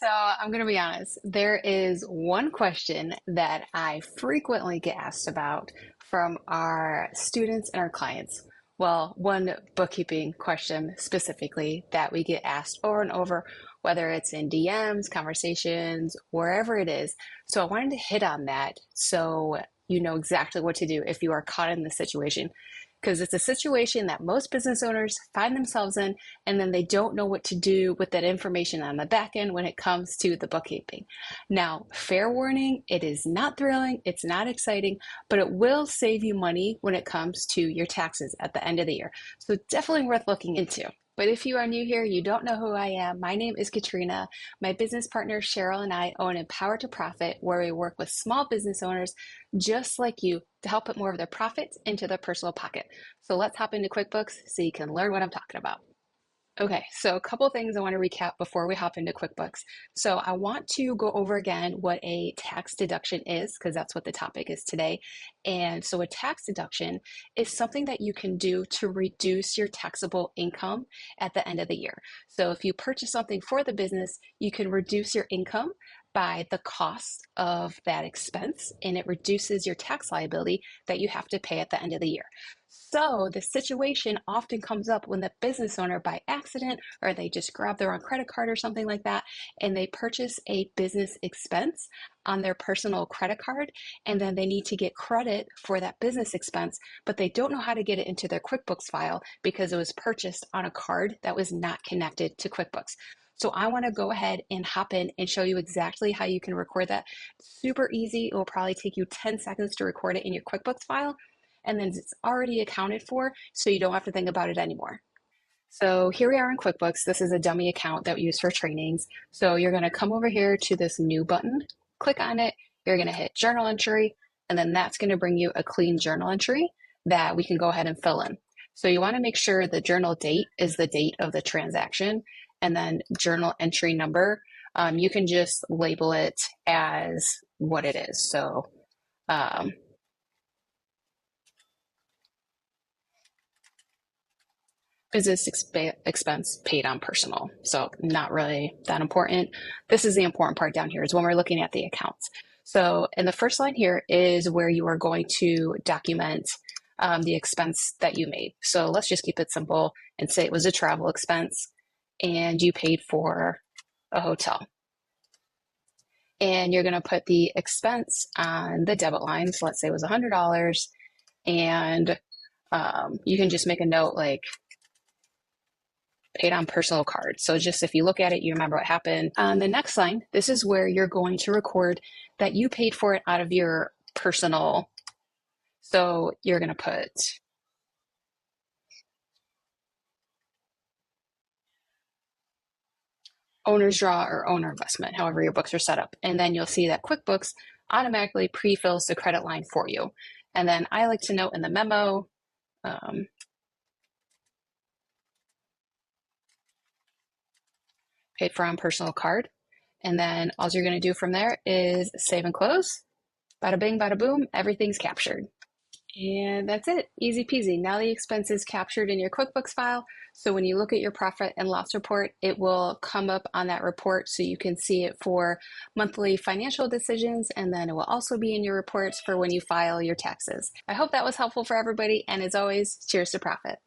So I'm going to be honest. There is one question that I frequently get asked about from our students and our clients. Well, one bookkeeping question specifically that we get asked over and over, whether it's in DMs, conversations, wherever it is. So I wanted to hit on that so you know exactly what to do if you are caught in this situation. Because it's a situation that most business owners find themselves in, and then they don't know what to do with that information on the back end when it comes to the bookkeeping. Now, fair warning, it is not thrilling, it's not exciting, but it will save you money when it comes to your taxes at the end of the year. So definitely worth looking into. But if you are new here, you don't know who I am, my name is Katrina. My business partner Cheryl and I own Empower to Profit, where we work with small business owners just like you to help put more of their profits into their personal pocket. So let's hop into QuickBooks so you can learn what I'm talking about. Okay, so a couple things I want to recap before we hop into QuickBooks. So I want to go over again what a tax deduction is, because that's what the topic is today. And so a tax deduction is something that you can do to reduce your taxable income at the end of the year. So if you purchase something for the business, you can reduce your income by the cost of that expense, and it reduces your tax liability that you have to pay at the end of the year. So the situation often comes up when the business owner by accident, or they just grab their own credit card or something like that, and they purchase a business expense on their personal credit card, and then they need to get credit for that business expense, but they don't know how to get it into their QuickBooks file because it was purchased on a card that was not connected to QuickBooks. So I want to go ahead and hop in and show you exactly how you can record that. Super easy. It will probably take you 10 seconds to record it in your QuickBooks file, and then it's already accounted for, so you don't have to think about it anymore. So here we are in QuickBooks. This is a dummy account that we use for trainings. So you're going to come over here to this new button, click on it. You're going to hit journal entry, and then that's going to bring you a clean journal entry that we can go ahead and fill in. So you want to make sure the journal date is the date of the transaction, and then journal entry number. You can just label it as what it is. So business expense paid on personal. So not really that important. This is the important part down here is when we're looking at the accounts. So in the first line here is where you are going to document the expense that you made. So let's just keep it simple and say it was a travel expense and you paid for a hotel. And you're going to put the expense on the debit line. So let's say it was $100, and you can just make a note like paid on personal card. So just if you look at it, you remember what happened. On the next line, this is where you're going to record that you paid for it out of your personal. So you're going to put owner's draw or owner investment, however your books are set up. And then you'll see that QuickBooks automatically pre-fills the credit line for you. And then I like to note in the memo, paid for on personal card. And then all you're going to do from there is save and close. Bada bing, bada boom, everything's captured. And that's it, easy peasy. Now the expense is captured in your QuickBooks file. So when you look at your profit and loss report, it will come up on that report so you can see it for monthly financial decisions. And then it will also be in your reports for when you file your taxes. I hope that was helpful for everybody. And as always, cheers to profit.